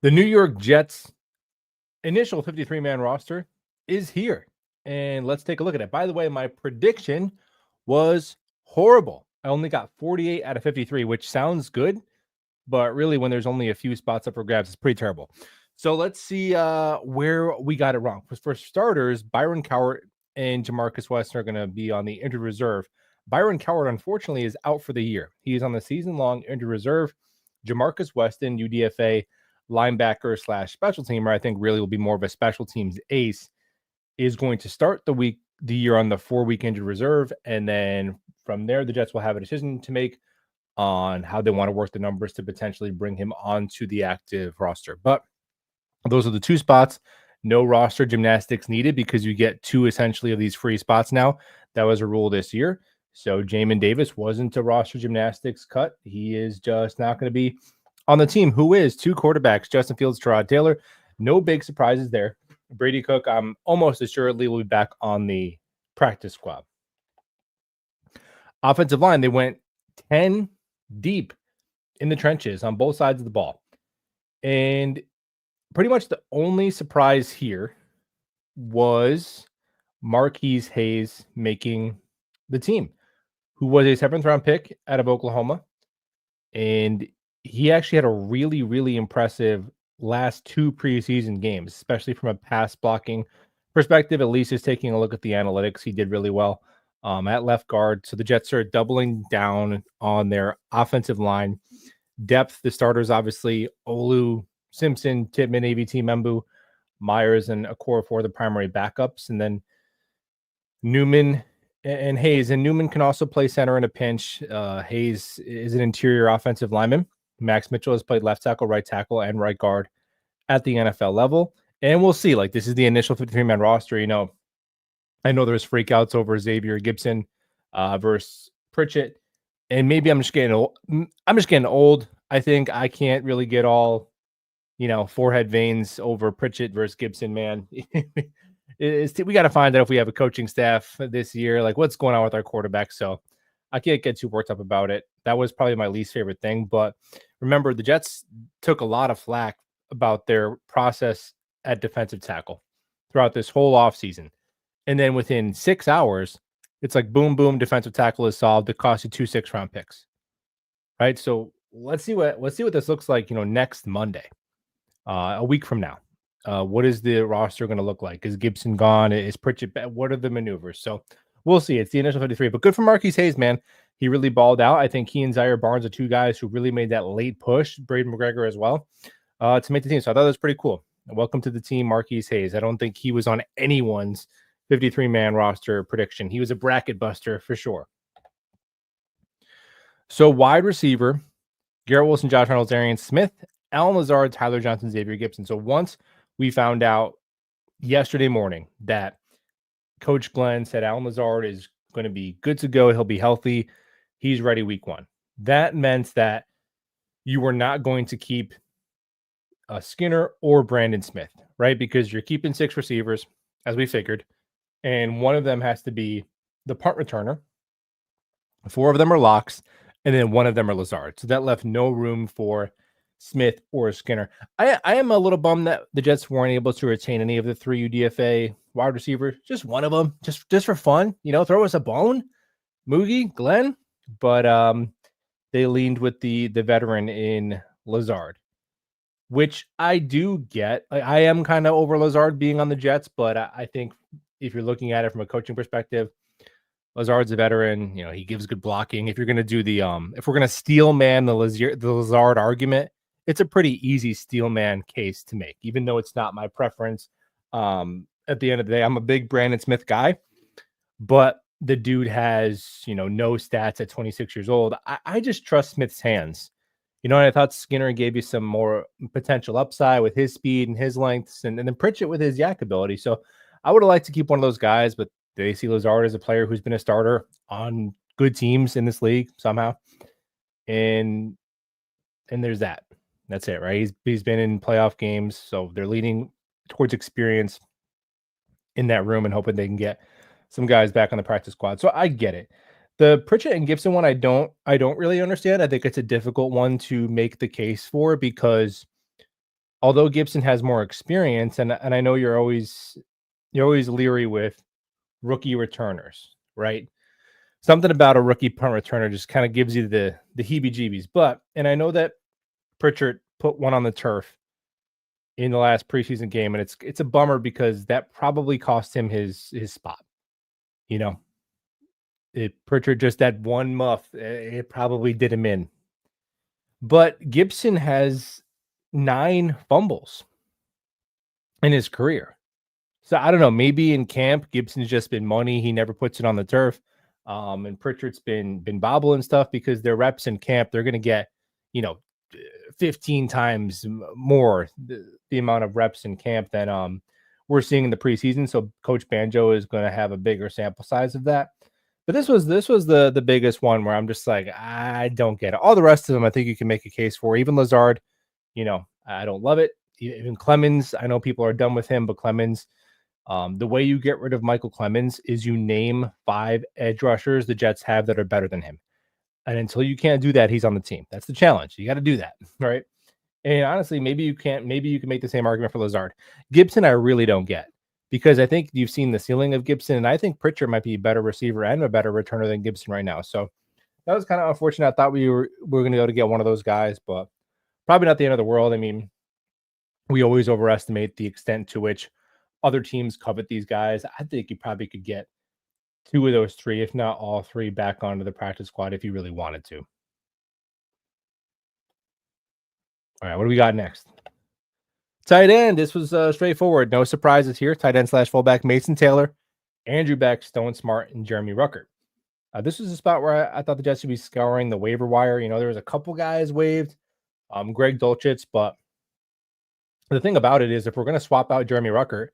The New York Jets initial 53-man roster is here. And let's take a look at it. By the way, my prediction was horrible. I only got 48 out of 53, which sounds good, but really when there's only a few spots up for grabs, it's pretty terrible. So let's see where we got it wrong. For starters, Byron Cowart and Jamarcus Weston are going to be on the injured reserve. Byron Cowart, unfortunately, is out for the year. He is on the season-long injured reserve. Jamarcus Weston, UDFA linebacker / special teamer, I think really will be more of a special teams ace, is going to start the year on the 4-week injured reserve. And then from there, the Jets will have a decision to make on how they want to work the numbers to potentially bring him onto the active roster. But those are the two spots. No roster gymnastics needed because you get two essentially of these free spots now. That was a rule this year. So Jamin Davis wasn't a roster gymnastics cut. He is just not going to be on the team. Who is? Two quarterbacks, Justin Fields, Tyrod Taylor. No big surprises there. Brady Cook, I'm almost assuredly will be back on the practice squad. Offensive line, they went 10 deep in the trenches on both sides of the ball. And pretty much the only surprise here was Marquise Hayes making the team, who was a 7th-round pick out of Oklahoma. And he actually had a really, really impressive last 2 preseason games, especially from a pass blocking perspective. At least is taking a look at the analytics. He did really well at left guard. So the Jets are doubling down on their offensive line depth. The starters, obviously, Olu, Simpson, Tippmann, AVT, Membu, Myers, and Okorafor, the primary backups. And then Newman and Hayes. And Newman can also play center in a pinch. Hayes is an interior offensive lineman. Max Mitchell has played left tackle, right tackle, and right guard at the NFL level. And we'll see. Like, this is the initial 53-man roster. You know, I know there's freakouts over Xavier Gibson versus Pritchett. And maybe I'm just getting old. I think I can't really get all, forehead veins over Pritchett versus Gibson, man. We got to find out if we have a coaching staff this year, like what's going on with our quarterback. So I can't get too worked up about it. That was probably my least favorite thing. But remember, the Jets took a lot of flack about their process at defensive tackle throughout this whole offseason. And then within 6 hours, it's like boom, boom, defensive tackle is solved. It cost you 2 6-round picks. Right. So let's see what this looks like, next Monday, a week from now. What is the roster going to look like? Is Gibson gone? Is Pritchett back? What are the maneuvers? So we'll see. It's the initial 53, but good for Marquise Hayes, man. He really balled out. I think he and Zaire Barnes are two guys who really made that late push. Braden McGregor as well to make the team. So I thought that was pretty cool. Welcome to the team, Marquise Hayes. I don't think he was on anyone's 53-man roster prediction. He was a bracket buster for sure. So wide receiver, Garrett Wilson, Josh Reynolds, Arian Smith, Alan Lazard, Tyler Johnson, Xavier Gibson. So once we found out yesterday morning that Coach Glenn said Alan Lazard is going to be good to go, he'll be healthy, he's ready week 1. That meant that you were not going to keep Skinner or Brandon Smith, right? Because you're keeping 6 receivers, as we figured, and one of them has to be the punt returner. 4 of them are locks, and then 1 of them are Lazard. So that left no room for Smith or Skinner. I am a little bummed that the Jets weren't able to retain any of the 3 UDFA wide receivers. Just one of them, just for fun. Throw us a bone, Moogie, Glenn. But they leaned with the veteran in Lazard, which I do get. I am kind of over Lazard being on the Jets, but I think if you're looking at it from a coaching perspective, Lazard's a veteran. He gives good blocking. If you're going to do if we're going to steel man the Lazard argument, it's a pretty easy steel man case to make, even though it's not my preference. At the end of the day, I'm a big Brandon Smith guy, but the dude has, no stats at 26 years old. I just trust Smith's hands. And I thought Skinner gave you some more potential upside with his speed and his lengths, and then Pritchett with his yak ability. So I would have liked to keep one of those guys, but they see Lazard as a player who's been a starter on good teams in this league somehow. And there's that. That's it, right? He's been in playoff games, so they're leaning towards experience in that room and hoping they can get some guys back on the practice squad. So I get it. The Pritchett and Gibson one, I don't really understand. I think it's a difficult one to make the case for because although Gibson has more experience, and I know you're always leery with rookie returners, right? Something about a rookie punt returner just kind of gives you the heebie-jeebies. But and I know that Pritchard put one on the turf in the last preseason game, and it's a bummer because that probably cost him his spot. You know, Pritchard just that one muff, it probably did him in. But Gibson has 9 fumbles in his career. So I don't know. Maybe in camp, Gibson's just been money. He never puts it on the turf. And Pritchard's been bobbling stuff because their reps in camp, they're going to get, you know, 15 times more the amount of reps in camp than we're seeing in the preseason. So Coach Banjo is going to have a bigger sample size of that. But this was the biggest one where I'm just like, I don't get it. All the rest of them, I think you can make a case for. Even Lazard, you know, I don't love it. Even Clemens, I know people are done with him, but Clemens, the way you get rid of Michael Clemens is you name 5 edge rushers the Jets have that are better than him. And until you can't do that, he's on the team. That's the challenge. You got to do that, right? And honestly, maybe you can't. Maybe you can make the same argument for Lazard. Gibson, I really don't get because I think you've seen the ceiling of Gibson, and I think Pritchard might be a better receiver and a better returner than Gibson right now. So that was kind of unfortunate. I thought we were going to be able to get one of those guys, but probably not the end of the world. I mean, we always overestimate the extent to which other teams covet these guys. I think you probably could get 2 of those 3, if not all 3, back onto the practice squad if you really wanted to. All right, what do we got next? Tight end. This was straightforward. No surprises here. Tight end / fullback Mason Taylor, Andrew Beck, Stone Smart, and Jeremy Ruckert. This was a spot where I thought the Jets should be scouring the waiver wire. You know, there was a couple guys waived, Greg Dulcich, but the thing about it is if we're going to swap out Jeremy Ruckert,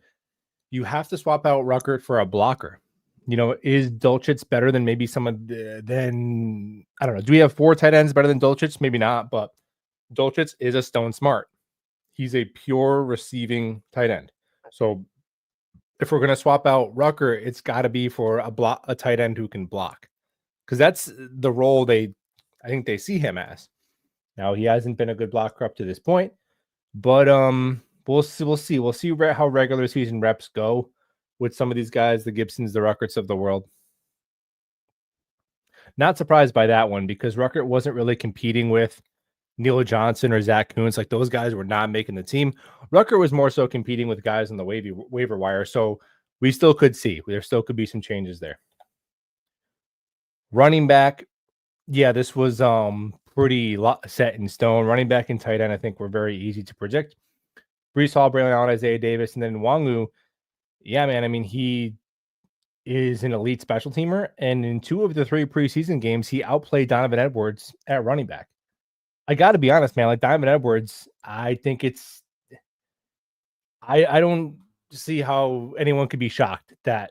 you have to swap out Ruckert for a blocker. You know, is Dulcich better than maybe someone then I don't know. Do we have 4 tight ends better than Dulcich? Maybe not, but Dulcich is a Stone Smart. He's a pure receiving tight end. So if we're going to swap out Rucker, it's got to be for a tight end who can block, because that's the role I think they see him as. Now he hasn't been a good blocker up to this point, but we'll see how regular season reps go with some of these guys, the Gibsons, the Ruckerts of the world. Not surprised by that one because Ruckert wasn't really competing with Neil Johnson or Zach Kuntz. Like those guys were not making the team. Rucker was more so competing with guys on the waiver wire. So we still could see. There still could be some changes there. Running back. Yeah, this was pretty set in stone. Running back and tight end, I think, were very easy to predict. Breece Hall, Braylon Allen, Isaiah Davis, and then Nwangu. Yeah, man. I mean, he is an elite special teamer. And in 2 of the 3 preseason games, he outplayed Donovan Edwards at running back. I got to be honest, man. Like Donovan Edwards, I think I don't see how anyone could be shocked that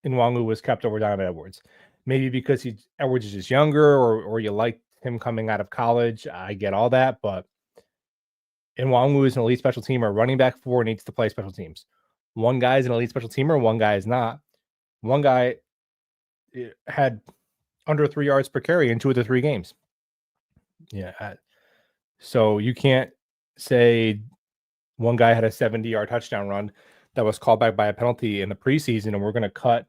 Nwangu was kept over Donovan Edwards. Maybe because Edwards is just younger, or you like him coming out of college. I get all that, but Nwangu is an elite special teamer. Running back 4 needs to play special teams. One guy is an elite special teamer, one guy is not. One guy had under 3 yards per carry in 2 of the 3 games. Yeah. So you can't say one guy had a 70-yard touchdown run that was called back by a penalty in the preseason, and we're going to cut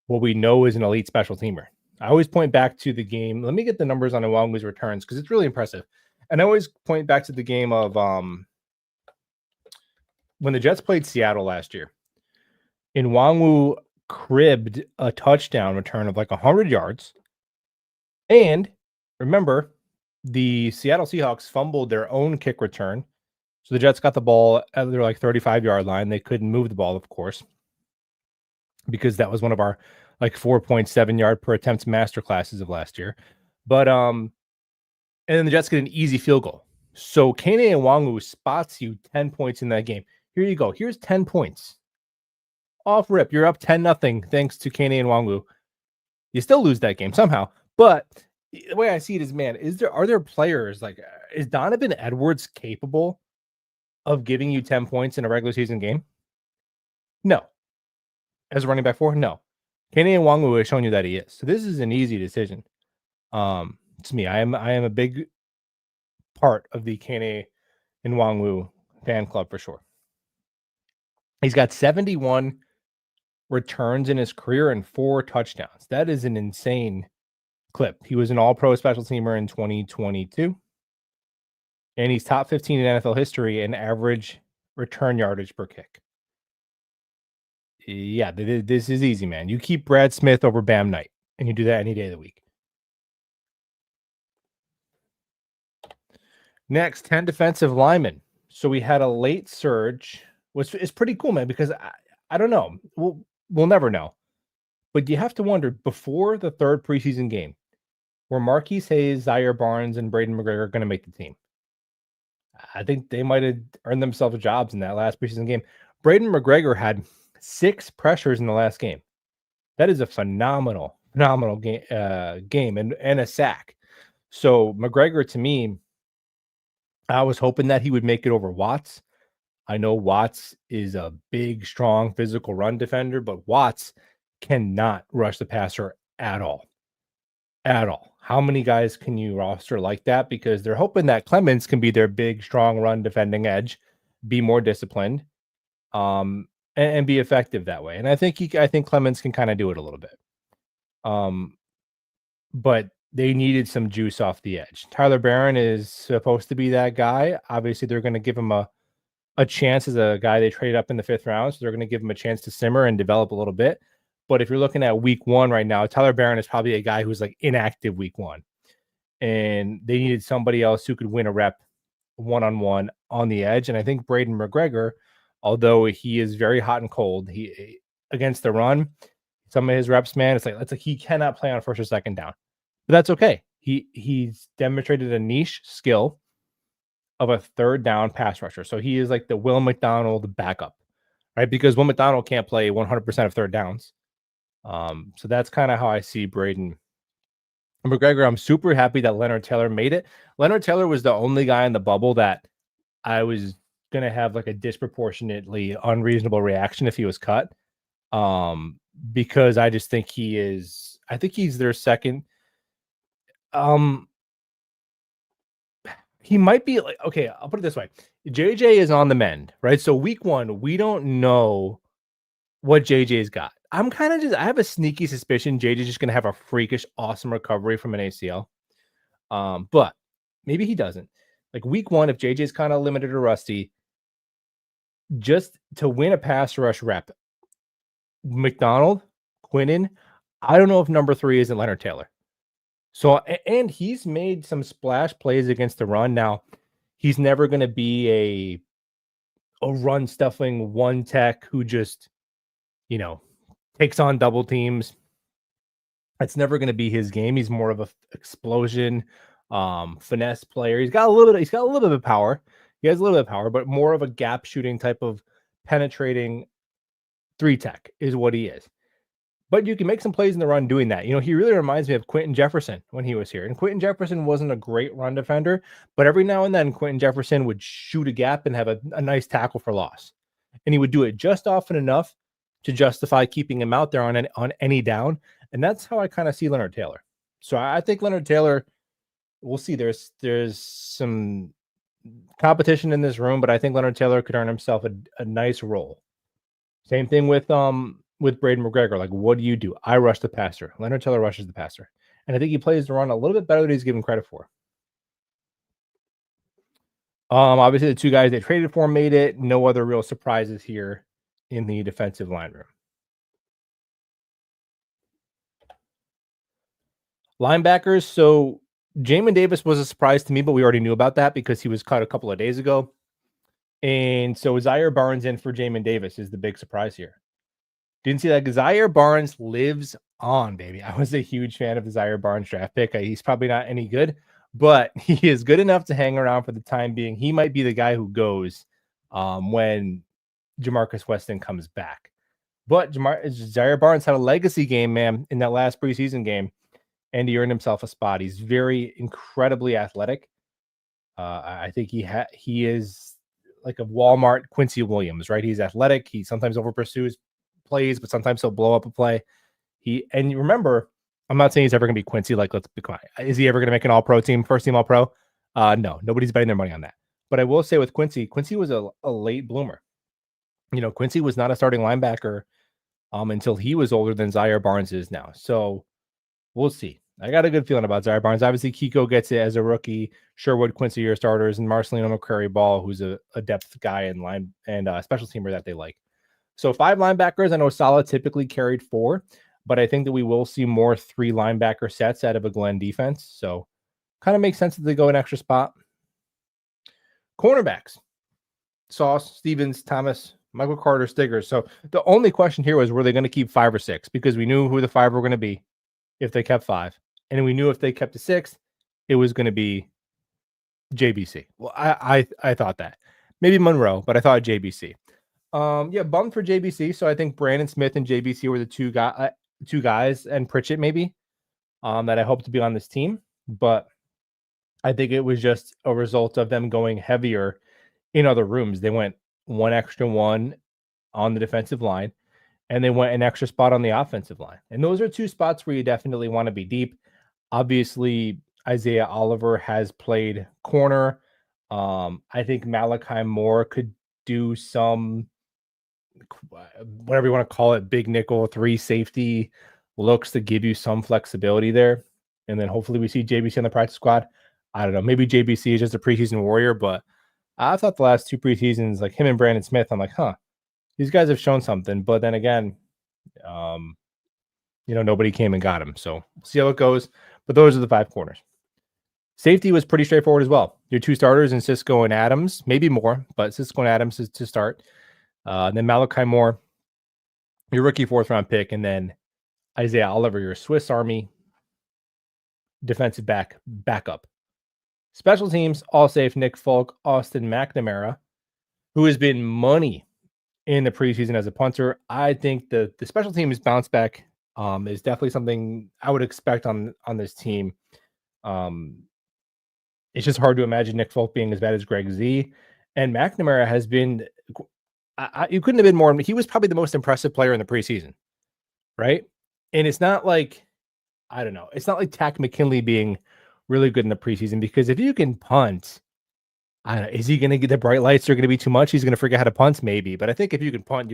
what we know is an elite special teamer. I always point back to the game. Let me get the numbers on Nwangu's returns because it's really impressive. And I always point back to the game of when the Jets played Seattle last year. Nwangu cribbed a touchdown return of like 100 yards. And remember, the Seattle Seahawks fumbled their own kick return. So the Jets got the ball at their like 35-yard line. They couldn't move the ball, of course, because that was one of our like 4.7 yard per attempt master classes of last year. But and then the Jets get an easy field goal. So Kane Nwangu spots you 10 points in that game. Here you go. Here's 10 points. Off rip. You're up 10-0 thanks to Kane Nwangu. You still lose that game somehow. But the way I see it is, man, are there players like is Donovan Edwards capable of giving you 10 points in a regular season game? No. As a running back 4? No. Kane Nwangu has shown you that he is. So this is an easy decision. It's me. I am a big part of the Kane Nwangu fan club for sure. He's got 71 returns in his career and 4 touchdowns. That is an insane clip. He was an all-pro special teamer in 2022. And he's top 15 in NFL history in average return yardage per kick. Yeah, this is easy, man. You keep Brad Smith over Bam Knight, and you do that any day of the week. Next, 10 defensive linemen. So we had a late surge, which is pretty cool, man, because I don't know. We'll never know. But you have to wonder, before the 3rd preseason game, were Marquise Hayes, Zaire Barnes, and Braden McGregor going to make the team? I think they might have earned themselves jobs in that last preseason game. Braden McGregor had 6 pressures in the last game. That is a phenomenal game and a sack. So McGregor, to me, I was hoping that he would make it over Watts. I know Watts is a big, strong, physical run defender, but Watts cannot rush the passer at all. At all. How many guys can you roster like that? Because they're hoping that Clemens can be their big, strong run defending edge, be more disciplined, and be effective that way. And I think Clemens can kind of do it a little bit. But they needed some juice off the edge. Tyler Barron is supposed to be that guy. Obviously, they're going to give him a chance as a guy they traded up in the 5th round. So they're going to give him a chance to simmer and develop a little bit. But if you're looking at week 1 right now, Tyler Barron is probably a guy who's like inactive week 1. And they needed somebody else who could win a rep one-on-one on the edge. And I think Braden McGregor, although he is very hot and cold, he against the run, some of his reps, man, it's like he cannot play on 1st or 2nd down. But that's okay. He's demonstrated a niche skill of a 3rd down pass rusher. So he is like the Will McDonald backup, right? Because Will McDonald can't play 100% of 3rd downs. So that's kind of how I see Braden McGregor. I'm super happy that Leonard Taylor made it. Leonard Taylor was the only guy in the bubble that I was going to have like a disproportionately unreasonable reaction if he was cut. Because I just think he's their second. He might be like, okay, I'll put it this way. JJ is on the mend, right? So week 1, we don't know what JJ's got. I have a sneaky suspicion JJ's just going to have a freakish, awesome recovery from an ACL. But maybe he doesn't. Like week 1, if JJ's kind of limited or rusty, just to win a pass rush rep, McDonald, Quinnen, I don't know if number 3 isn't Leonard Taylor. So, and he's made some splash plays against the run. Now, he's never going to be a run stuffing one tech who just, takes on double teams. That's never going to be his game. He's more of a explosion, finesse player. He's got a little bit of power. He has a little bit of power, but more of a gap shooting type of penetrating 3 tech is what he is. But you can make some plays in the run doing that. He really reminds me of Quentin Jefferson when he was here. And Quentin Jefferson wasn't a great run defender, but every now and then Quentin Jefferson would shoot a gap and have a nice tackle for loss. And he would do it just often enough to justify keeping him out there on any down. And that's how I kind of see Leonard Taylor. So I think Leonard Taylor, we'll see. There's some competition in this room, but I think Leonard Taylor could earn himself a nice role. Same thing with Braden McGregor. Like, what do you do? I rush the passer. Leonard Taylor rushes the passer. And I think he plays the run a little bit better than he's given credit for. Obviously, the 2 guys they traded for made it. No other real surprises here in the defensive line room. Linebackers. So Jamin Davis was a surprise to me, but we already knew about that because he was cut a couple of days ago. And so Zaire Barnes in for Jamin Davis is the big surprise here. Didn't see that. Zaire Barnes lives on, baby. I was a huge fan of the Zaire Barnes draft pick. He's probably not any good, but he is good enough to hang around for the time being. He might be the guy who goes when Jamarcus Weston comes back. But Zaire Barnes had a legacy game, man, in that last preseason game, and he earned himself a spot. He's very incredibly athletic. I think he is like a Walmart Quincy Williams, right? He's athletic. He sometimes over pursues plays, but sometimes he'll blow up a play. And you remember, I'm not saying he's ever going to be Quincy. Like, let's be quiet. Is he ever going to make an all-pro team, first team all-pro? No, nobody's betting their money on that. But I will say with Quincy was a late bloomer. Quincy was not a starting linebacker until he was older than Zaire Barnes is now. So we'll see. I got a good feeling about Zaire Barnes. Obviously, Kiko gets it as a rookie. Sherwood, Quincy, your starters, and Marcelino McCrary Ball, who's a depth guy in line and special teamer that they like. So 5 linebackers. I know Salah typically carried 4, but I think that we will see more 3 linebacker sets out of a Glenn defense. So kind of makes sense that they go an extra spot. Cornerbacks. Sauce, Stevens, Thomas, Michael Carter, Stiggers. So the only question here was, were they going to keep 5 or 6? Because we knew who the 5 were going to be if they kept 5. And we knew if they kept the 6th, it was going to be JBC. Well, I thought that. Maybe Monroe, but I thought JBC. Yeah, bummed for JBC. So I think Brandon Smith and JBC were the two guys, and Pritchett maybe, that I hope to be on this team. But I think it was just a result of them going heavier in other rooms. They went 1 extra 1 on the defensive line, and they went an extra spot on the offensive line. And those are 2 spots where you definitely want to be deep. Obviously, Isaiah Oliver has played corner. I think Malachi Moore could do some, whatever you want to call it, big nickel 3 safety looks to give you some flexibility there. And then hopefully we see JBC on the practice squad. I don't know. Maybe JBC is just a preseason warrior, but I thought the last 2 preseasons, like him and Brandon Smith, I'm like, these guys have shown something. But then again, nobody came and got him. So we'll see how it goes. But those are the 5 corners. Safety was pretty straightforward as well. Your 2 starters in Cisco and Adams, maybe more, but Cisco and Adams is to start. And then Malachi Moore, your rookie 4th-round pick, and then Isaiah Oliver, your Swiss Army defensive backup. Special teams, all safe, Nick Folk, Austin McNamara, who has been money in the preseason as a punter. I think the special teams bounce back is definitely something I would expect on this team. It's just hard to imagine Nick Folk being as bad as Greg Z. And McNamara has been, you couldn't have been more. He was probably the most impressive player in the preseason, right? And it's not like, I don't know, it's not like Tack McKinley being really good in the preseason, because if you can punt, I don't know, is he going to get the bright lights? Are going to be too much? He's going to forget how to punt, maybe. But I think if you can punt,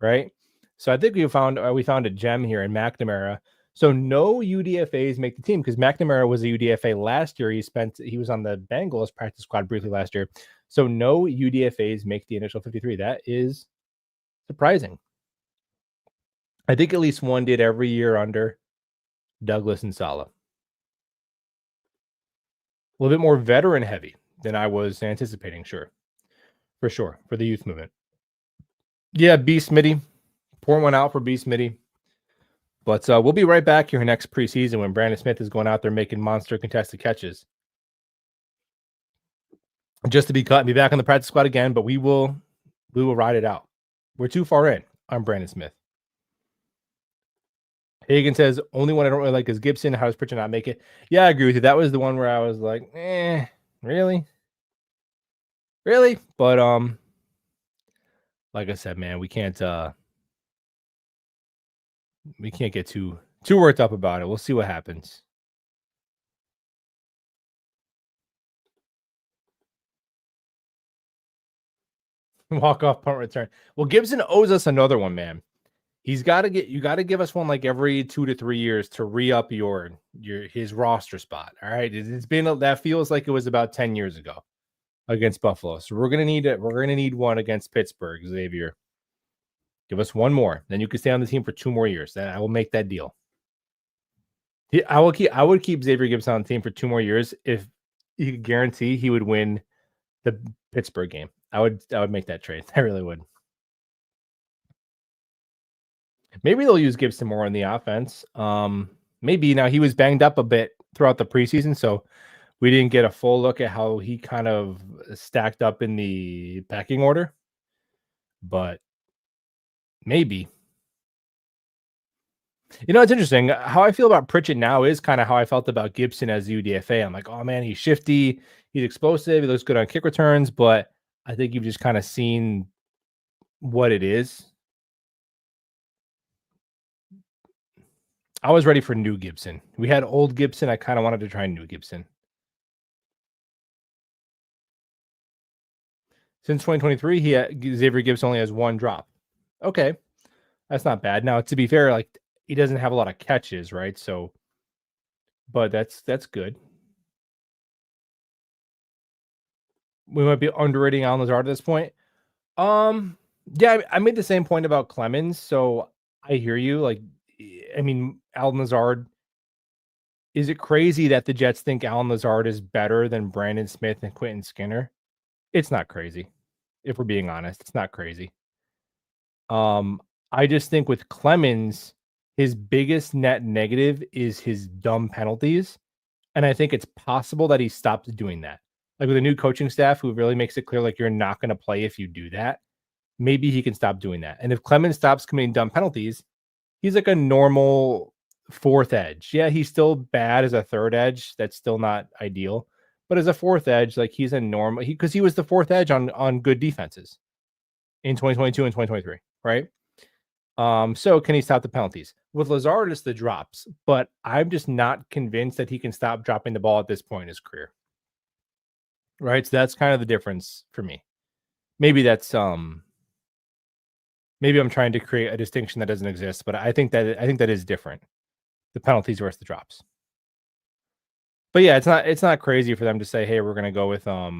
right? So I think we found a gem here in McNamara. So no UDFAs make the team, because McNamara was a UDFA last year. He was on the Bengals practice squad briefly last year. So no UDFAs make the initial 53. That is surprising. I think at least one did every year under Douglas and Salah. A little bit more veteran heavy than I was anticipating, for sure, for the youth movement. Yeah, B. Smitty. Pour one out for B. Smitty. But we'll be right back here next preseason when Brandon Smith is going out there making monster contested catches. Just to be cut and be back on the practice squad again, but we will ride it out. We're too far in. I'm Brandon Smith. Hagen says, only one I don't really like is Gibson. How does Pritchard not make it? Yeah, I agree with you. That was the one where I was like, really? Really? But like I said, man, we can't get too worked up about it. We'll see what happens. Walk off punt return. Well, Gibson owes us another one, man. You got to give us one like every 2 to 3 years to re-up his roster spot. All right. It's been, that feels like it was about 10 years ago against Buffalo. So we're going to need it. We're going to need one against Pittsburgh, Xavier. Give us one more. Then you can stay on the team for 2 more years. Then I will make that deal. I would keep Xavier Gibson on the team for 2 more years if you could guarantee he would win the Pittsburgh game. I would make that trade. I really would. Maybe they'll use Gibson more on the offense. Maybe. Now, he was banged up a bit throughout the preseason, so we didn't get a full look at how he kind of stacked up in the pecking order. But maybe. It's interesting. How I feel about Pritchett now is kind of how I felt about Gibson as UDFA. I'm like, oh man, he's shifty, he's explosive, he looks good on kick returns, but I think you've just kind of seen what it is. I was ready for new Gibson. We had old Gibson. I kind of wanted to try new Gibson. Since 2023, Xavier Gipson only has one drop. Okay, that's not bad. Now, to be fair, like he doesn't have a lot of catches, right? So, but that's good. We might be underrating Alan Lazard at this point. Yeah, I made the same point about Clemens, so I hear you. Like, I mean, Alan Lazard. Is it crazy that the Jets think Alan Lazard is better than Brandon Smith and Quentin Skinner? It's not crazy. If we're being honest, it's not crazy. Um, I just think with Clemens, his biggest net negative is his dumb penalties. And I think it's possible that he stopped doing that. Like with a new coaching staff who really makes it clear, like, you're not going to play if you do that. Maybe he can stop doing that. And if Clemens stops committing dumb penalties, he's like a normal fourth edge. Yeah, he's still bad as a third edge. That's still not ideal. But as a fourth edge, like he's a normal because he was the fourth edge on good defenses in 2022 and 2023, right? So can he stop the penalties? With Lazard, it's the drops, but I'm just not convinced that he can stop dropping the ball at this point in his career. Right. So that's kind of the difference for me. Maybe that's maybe I'm trying to create a distinction that doesn't exist, but I think that is different. The penalties versus the drops. But yeah, it's not crazy for them to say, hey, we're gonna go with a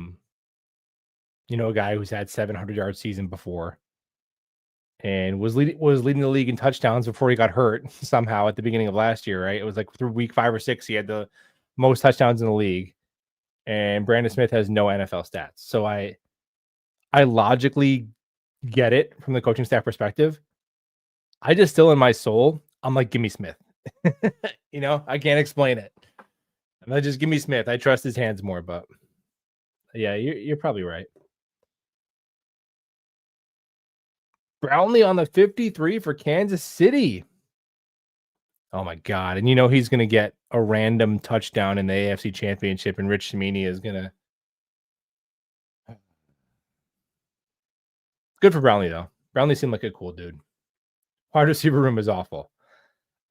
guy who's had 700-yard season before and was leading the league in touchdowns before he got hurt somehow at the beginning of last year, right? It was like through week 5 or 6, he had the most touchdowns in the league, and Brandon Smith has no NFL stats. So I logically get it from the coaching staff perspective. I just still in my soul, I'm like, give me Smith. I can't explain it. And I just give me Smith. I trust his hands more, but yeah, you're probably right. Brownlee on the 53 for Kansas City. Oh my God. And he's going to get a random touchdown in the AFC Championship, and Rich Cimini is going to. Good for Brownlee, though. Brownlee seemed like a cool dude. Wide receiver room is awful.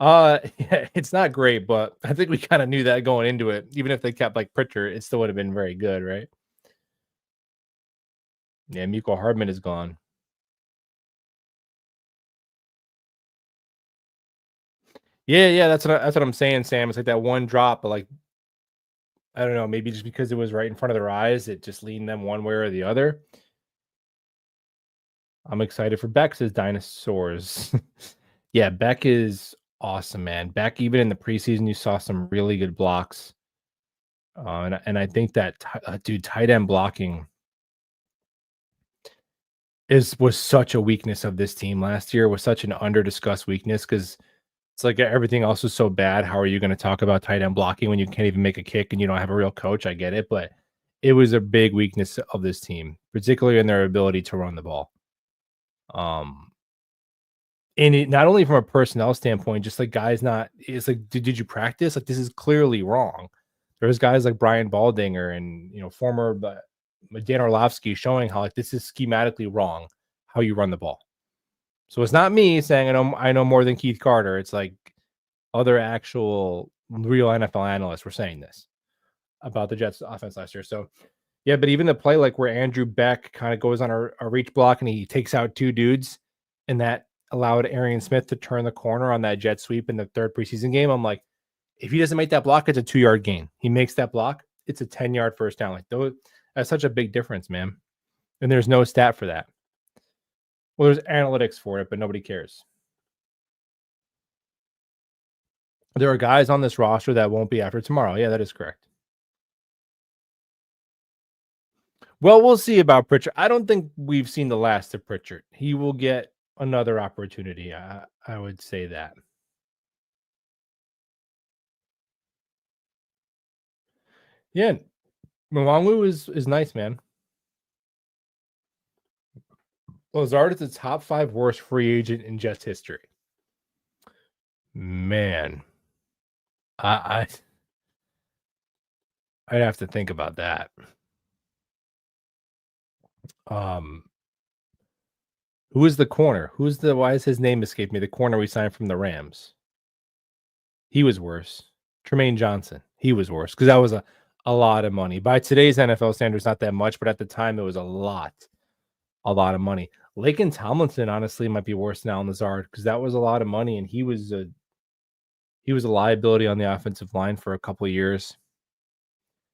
Yeah, it's not great, but I think we kind of knew that going into it. Even if they kept like Pritchard, it still would have been very good, right? Yeah, Miko Hardman is gone. Yeah, that's what I'm saying, Sam. It's like that one drop, but like I don't know, maybe just because it was right in front of their eyes, it just leaned them one way or the other. I'm excited for Beck, says Dinosaurs. Yeah, Beck is awesome, man. Beck, even in the preseason, you saw some really good blocks. And I think that dude, tight end blocking was such a weakness of this team last year. Was such an under discussed weakness because it's like everything else is so bad. How are you going to talk about tight end blocking when you can't even make a kick and you don't have a real coach? I get it, but it was a big weakness of this team, particularly in their ability to run the ball. And it not only from a personnel standpoint, just like guys not. It's like, did you practice? Like this is clearly wrong. There's guys like Brian Baldinger and former Dan Orlovsky showing how like this is schematically wrong how you run the ball. So it's not me saying I know more than Keith Carter. It's like other actual real NFL analysts were saying this about the Jets offense last year. So yeah, but even the play like where Andrew Beck kind of goes on a reach block and he takes out two dudes, and that allowed Arian Smith to turn the corner on that jet sweep in the third preseason game. I'm like, if he doesn't make that block, it's a 2-yard gain. He makes that block, it's a 10-yard first down. Like that's such a big difference, man. And there's no stat for that. Well, there's analytics for it, but nobody cares. There are guys on this roster that won't be after tomorrow. Yeah, that is correct. Well, we'll see about Pritchard. I don't think we've seen the last of Pritchard. He will get another opportunity. I would say that. Yeah, Mwangwu is nice, man. Lazard is the top 5 worst free agent in Jets history. Man, I I'd have to think about that. Who is the corner? Why is his name escape me? The corner we signed from the Rams. He was worse. Tremaine Johnson. He was worse because that was a lot of money. By today's NFL standards, not that much, but at the time it was a lot. a lot of money. Lakin Tomlinson honestly might be worse than Allen Lazard because that was a lot of money, and he was a liability on the offensive line for a couple of years.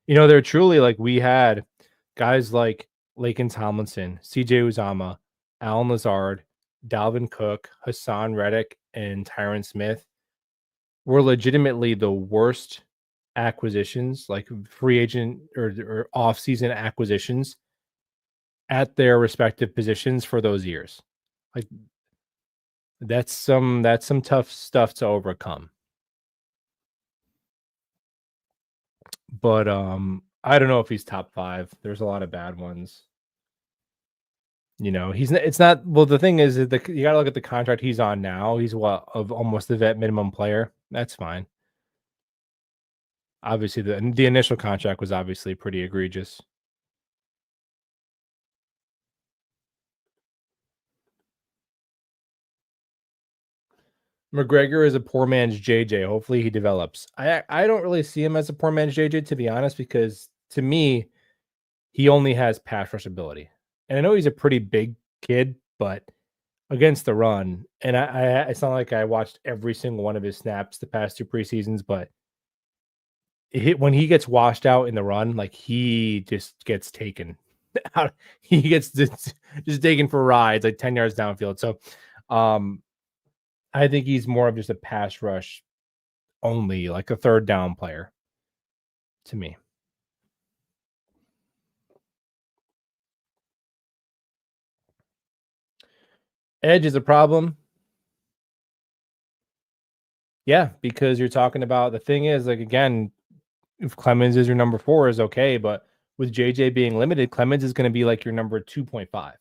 They're truly like we had guys like Lakin Tomlinson, CJ Uzama, Alan Lazard, Dalvin Cook, Hassan Reddick, and Tyron Smith were legitimately the worst acquisitions, like free agent or off-season acquisitions at their respective positions for those years. Like that's some tough stuff to overcome. But I don't know if he's top 5. There's a lot of bad ones. It's not well, the thing is that you gotta look at the contract he's on now. He's what of almost the vet minimum player. That's fine. Obviously, the initial contract was obviously pretty egregious. McGregor is a poor man's JJ. Hopefully he develops. I don't really see him as a poor man's JJ, to be honest, because to me, he only has pass rush ability. And I know he's a pretty big kid, but against the run, and it's not like I watched every single one of his snaps the past 2 preseasons, but when he gets washed out in the run, like he just gets taken out. He gets just taken for rides like 10 yards downfield. So I think he's more of just a pass rush only, like a third down player to me. Edge is a problem. Yeah, because you're talking about the thing is like again, if Clemens is your number 4 is okay, but with JJ being limited, Clemens is going to be like your number 2.5.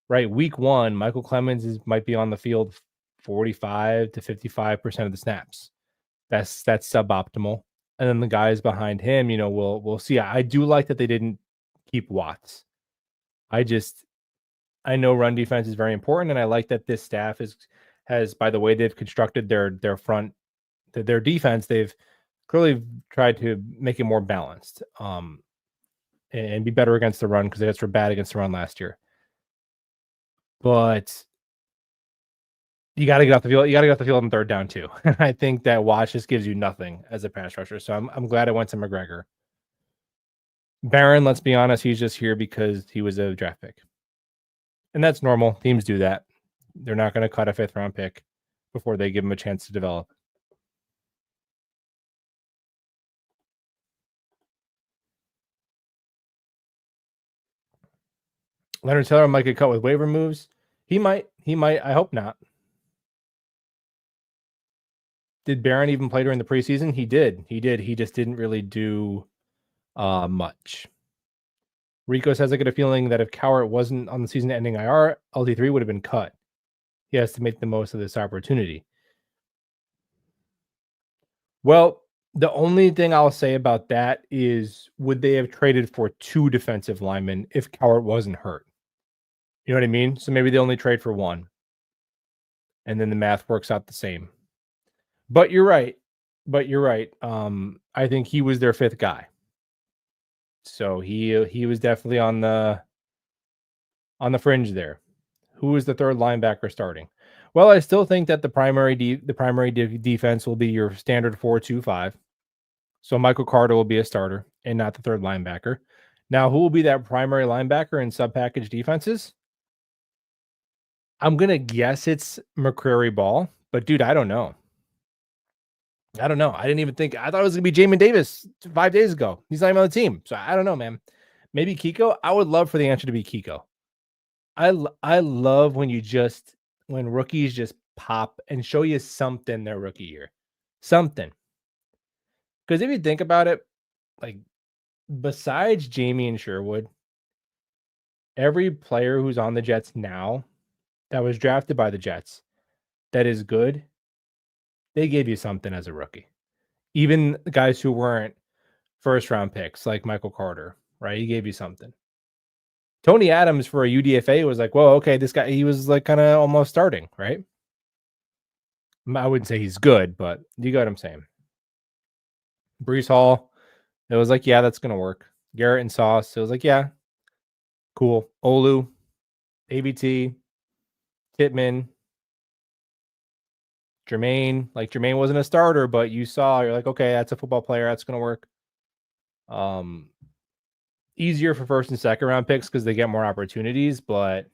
Right? Week 1, Michael Clemens might be on the field 45 to 55% of the snaps. That's suboptimal. And then the guys behind him, we'll see. I do like that they didn't keep Watts. I know run defense is very important, and I like that this staff has by the way they've constructed their front their defense, they've clearly tried to make it more balanced. And be better against the run because they were bad against the run last year. But you got to get off the field. You got to get off the field on third down too. I think that Watts just gives you nothing as a pass rusher. So I'm glad I went to McGregor. Barron, let's be honest, he's just here because he was a draft pick, and that's normal. Teams do that. They're not going to cut a 5th round pick before they give him a chance to develop. Leonard Taylor might get cut with waiver moves. He might. I hope not. Did Barron even play during the preseason? He did. He just didn't really do much. Rico says, I get a feeling that if Cowart wasn't on the season-ending IR, LT3 would have been cut. He has to make the most of this opportunity. Well, the only thing I'll say about that is, would they have traded for 2 defensive linemen if Cowart wasn't hurt? You know what I mean? So maybe they only trade for 1. And then the math works out the same. But you're right. I think he was their 5th guy. So he was definitely on the fringe there. Who is the 3rd linebacker starting? Well, I still think that the primary defense will be your standard 4-2-5. So Michael Carter will be a starter and not the 3rd linebacker. Now, who will be that primary linebacker in sub-package defenses? I'm going to guess it's McCrary Ball, but dude, I don't know. I didn't even think. I thought it was going to be Jamin Davis 5 days ago. He's not even on the team. So I don't know, man. Maybe Kiko? I would love for the answer to be Kiko. I love when rookies just pop and show you something their rookie year. Something. Because if you think about it, like besides Jamie and Sherwood, every player who's on the Jets now that was drafted by the Jets that is good, they gave you something as a rookie. Even the guys who weren't 1st round picks like Michael Carter, right? He gave you something. Tony Adams for a UDFA was like, whoa, okay, this guy, he was like kind of almost starting, right? I wouldn't say he's good, but you got what I'm saying. Brees Hall, it was like, yeah, that's going to work. Garrett and Sauce, it was like, yeah, cool. Olu, ABT, Pittman, Jermaine. Like Jermaine wasn't a starter, but you're like, okay, that's a football player. That's gonna work. Um, Easier for first and second round picks because they get more opportunities, but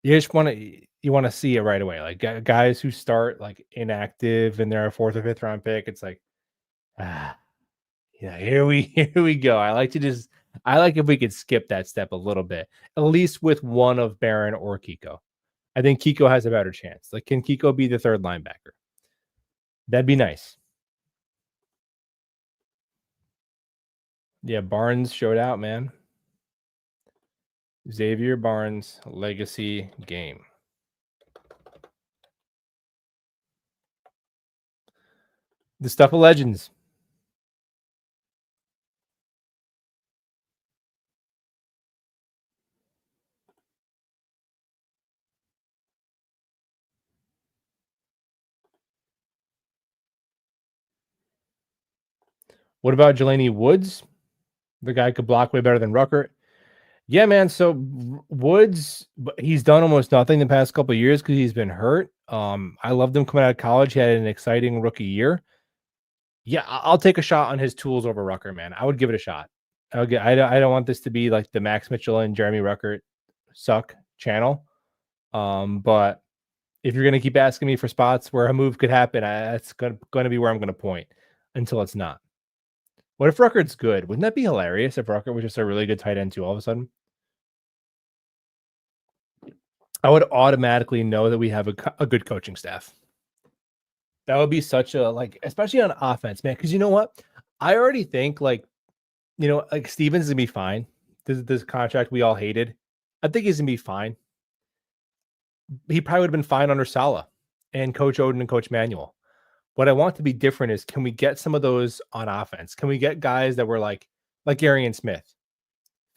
you want to see it right away. Like guys who start like inactive and they're a fourth or fifth round pick, it's like, ah, yeah, here we go. I like if we could skip that step a little bit, at least with one of Barron or Kiko. I think Kiko has a better chance. Like, can Kiko be the third linebacker? That'd be nice. Yeah, Barnes showed out, man. Xavier Barnes legacy game. The stuff of legends. What about Jelani Woods? The guy could block way better than Rucker. Yeah, man. So Woods, he's done almost nothing the past couple of years because he's been hurt. I loved him coming out of college. He had an exciting rookie year. Yeah, I'll take a shot on his tools over Rucker, man. I would give it a shot. I don't want this to be like the Max Mitchell and Jeremy Rucker suck channel. But if you're gonna keep asking me for spots where a move could happen, that's gonna be where I'm gonna point until it's not. What if Rucker's good? Wouldn't that be hilarious if Rucker was just a really good tight end too all of a sudden? I would automatically know that we have a good coaching staff. That would be such a like, especially on offense, man. Because you know what? I already think like, like Stevens is gonna be fine. This contract we all hated. I think he's gonna be fine. He probably would have been fine under Saleh and Coach Odin and Coach Manuel. What I want to be different is, can we get some of those on offense? Can we get guys that were like Arian Smith?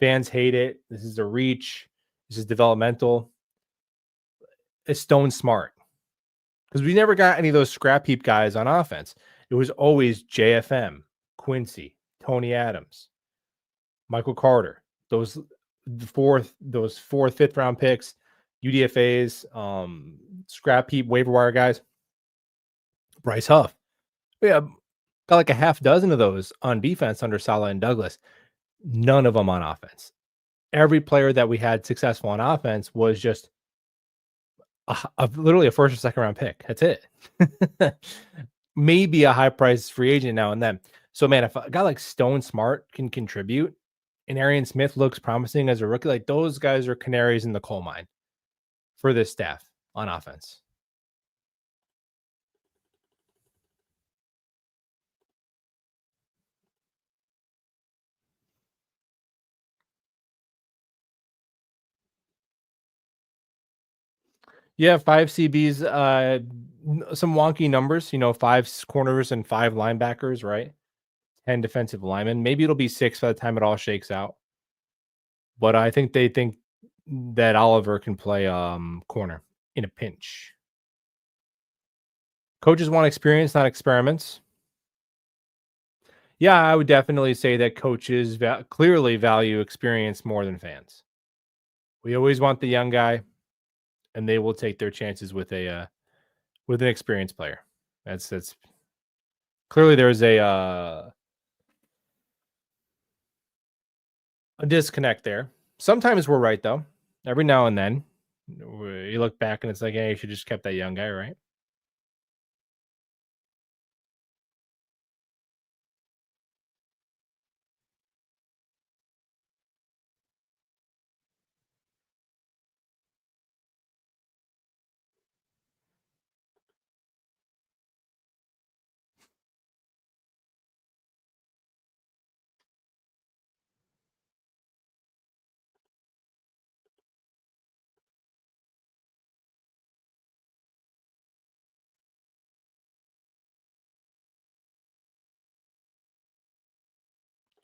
Fans hate it. This is a reach. This is developmental. It's Stone Smart. Because we never got any of those scrap heap guys on offense. It was always JFM, Quincy, Tony Adams, Michael Carter. Those fourth, fifth round picks, UDFAs, scrap heap waiver wire guys. Bryce Huff. Yeah, got like a half dozen of those on defense under Saleh and Douglas. None of them on offense. Every player that we had successful on offense was just literally a first or second round pick. That's it. Maybe a high price free agent now and then. So, man, if a guy like Stone Smart can contribute and Arian Smith looks promising as a rookie, like those guys are canaries in the coal mine for this staff on offense. Yeah, 5 CBs, some wonky numbers, 5 corners and 5 linebackers, right? 10 defensive linemen. Maybe it'll be 6 by the time it all shakes out. But I think they think that Oliver can play corner in a pinch. Coaches want experience, not experiments. Yeah, I would definitely say that coaches clearly value experience more than fans. We always want the young guy, and they will take their chances with an experienced player. That's clearly there's a disconnect there. Sometimes we're right though. Every now and then, you look back and it's like, hey, you should just kept that young guy, right?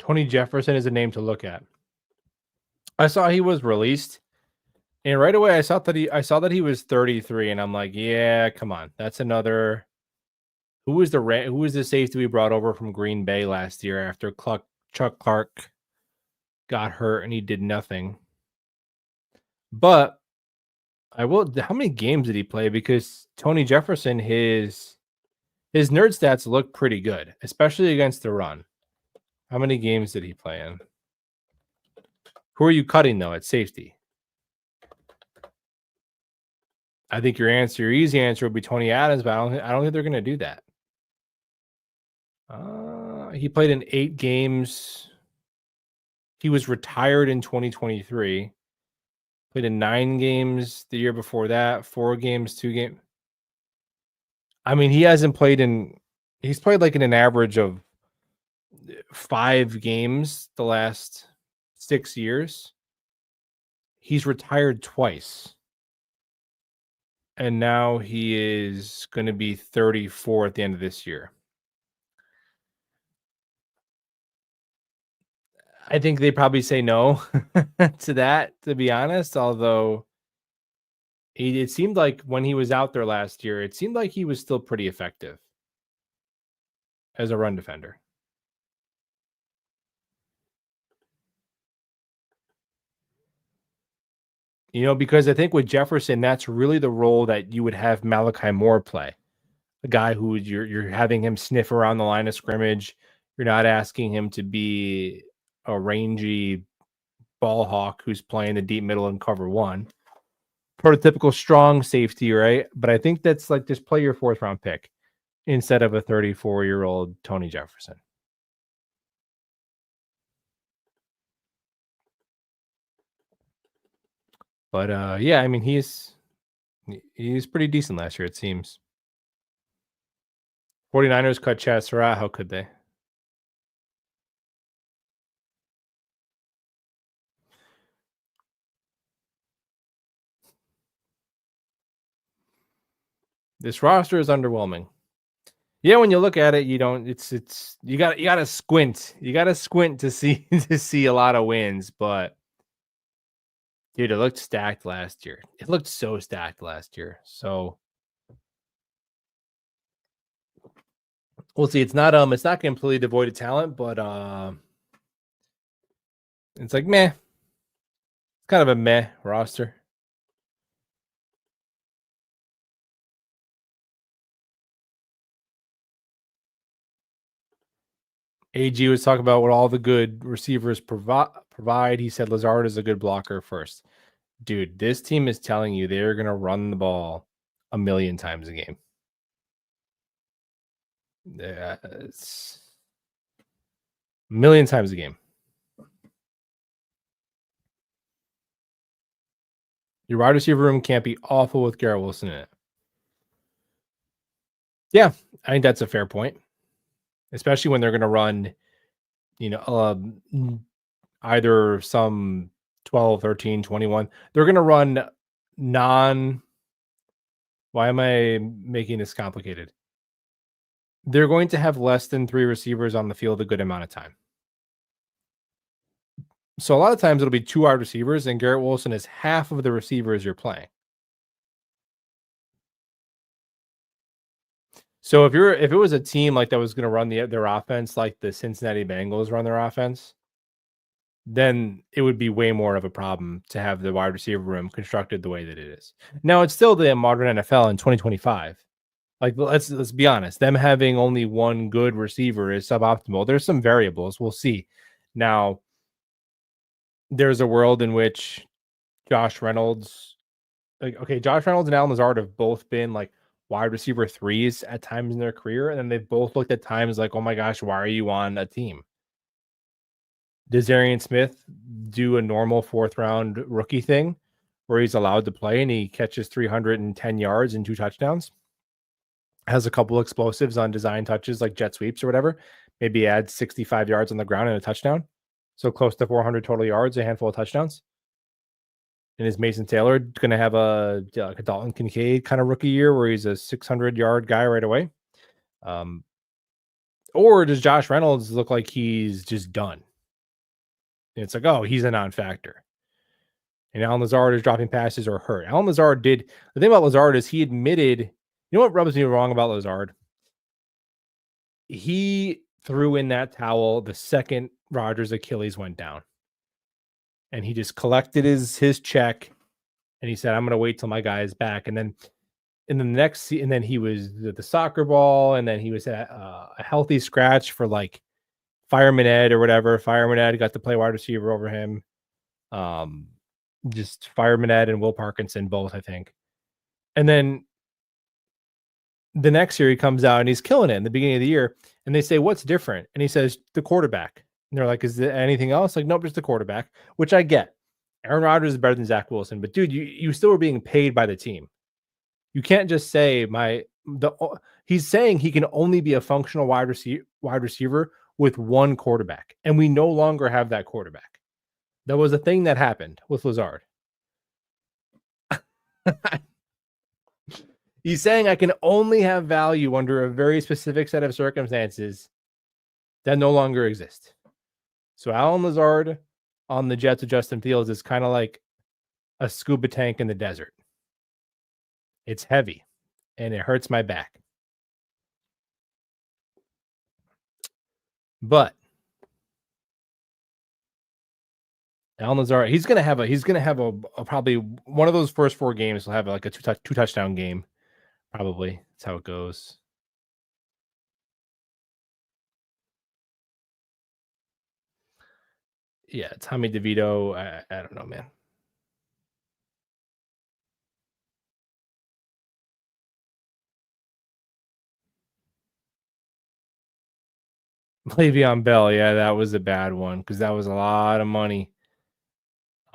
Tony Jefferson is a name to look at. I saw he was released, and right away I saw that he was 33, and I'm like, yeah, come on, that's another. Who was the safety we brought over from Green Bay last year after Chuck Clark got hurt and he did nothing? But I will. How many games did he play? Because Tony Jefferson, his nerd stats look pretty good, especially against the run. How many games did he play in? Who are you cutting though at safety? I think your easy answer would be Tony Adams, but I don't think they're going to do that. He played in 8 games. He was retired in 2023. Played in 9 games the year before that, 4 games, 2 games. I mean, he hasn't played in. He's played like in an average of 5 games the last 6 years. He's retired twice. And now he is going to be 34 at the end of this year. I think they probably say no to that, to be honest. Although it seemed like when he was out there last year, it seemed like he was still pretty effective as a run defender. You know, because I think with Jefferson, that's really the role that you would have Malachi Moore play. A guy who you're having him sniff around the line of scrimmage. You're not asking him to be a rangy ball hawk who's playing the deep middle and cover one. Prototypical strong safety, right? But I think that's like just play your 4th round pick instead of a 34-year-old Tony Jefferson. But yeah, I mean he's pretty decent last year, it seems. 49ers cut Chad Surratt. How could they? This roster is underwhelming. Yeah, when you look at it, you don't. It's you got to squint. You got to squint to see to see a lot of wins. But dude, it looked stacked last year. It looked so stacked last year. So we'll see. It's not completely devoid of talent, but it's like meh. It's kind of a meh roster. AG was talking about what all the good receivers provide. He said Lazard is a good blocker first. Dude, this team is telling you they're going to run the ball a million times a game. It's a million times a game. Your wide receiver room can't be awful with Garrett Wilson in it. Yeah, I think that's a fair point, especially when they're going to run, either some 12, 13, 21. They're going to run non. Why am I making this complicated? They're going to have less than 3 receivers on the field a good amount of time. So a lot of times it'll be 2 wide receivers, and Garrett Wilson is half of the receivers you're playing. So if it was a team like that was going to run their offense like the Cincinnati Bengals run their offense, then it would be way more of a problem to have the wide receiver room constructed the way that it is. Now it's still the modern NFL in 2025. Like let's be honest, them having only one good receiver is suboptimal. There's some variables. We'll see. Now there's a world in which Josh Reynolds and Alan Lazard have both been like wide receiver 3s at times in their career, and then they've both looked at times like, oh my gosh, why are you on a team? Does Arian Smith do a normal 4th round rookie thing where he's allowed to play and he catches 310 yards and 2 touchdowns? Has a couple explosives on design touches like jet sweeps or whatever. Maybe adds 65 yards on the ground and a touchdown. So close to 400 total yards, a handful of touchdowns. And is Mason Taylor going to have a Dalton Kincaid kind of rookie year where he's a 600-yard guy right away? Or does Josh Reynolds look like he's just done? And it's like, oh, he's a non-factor. And Alan Lazard is dropping passes or hurt. Alan Lazard did. The thing about Lazard is he admitted, you know what rubs me wrong about Lazard? He threw in that towel the second Rodgers' Achilles went down. And he just collected his check and he said, "I'm gonna wait till my guy is back." And then in the and then he was at the soccer ball, and then he was at a healthy scratch for like Fireman Ed or whatever. Fireman Ed got to play wide receiver over him. Um, just Fireman Ed and Will Parkinson both, I think. And then the next year he comes out and he's killing it in the beginning of the year. And they say, "What's different?" And he says, "The quarterback." And they're like, "Is there anything else?" Like, "Nope, just the quarterback," which I get. Aaron Rodgers is better than Zach Wilson, but dude, you still were being paid by the team. You can't just say he's saying he can only be a functional wide receiver with one quarterback, and we no longer have that quarterback. That was a thing that happened with Lazard. He's saying I can only have value under a very specific set of circumstances that no longer exist. So Alan Lazard on the Jets of Justin Fields is kind of like a scuba tank in the desert. It's heavy and it hurts my back. But Alan Lazard, he's gonna have a probably one of those first 4 games will have like a two touchdown game. Probably that's how it goes. Yeah, Tommy DeVito. I don't know, man. Le'Veon Bell, yeah, that was a bad one because that was a lot of money.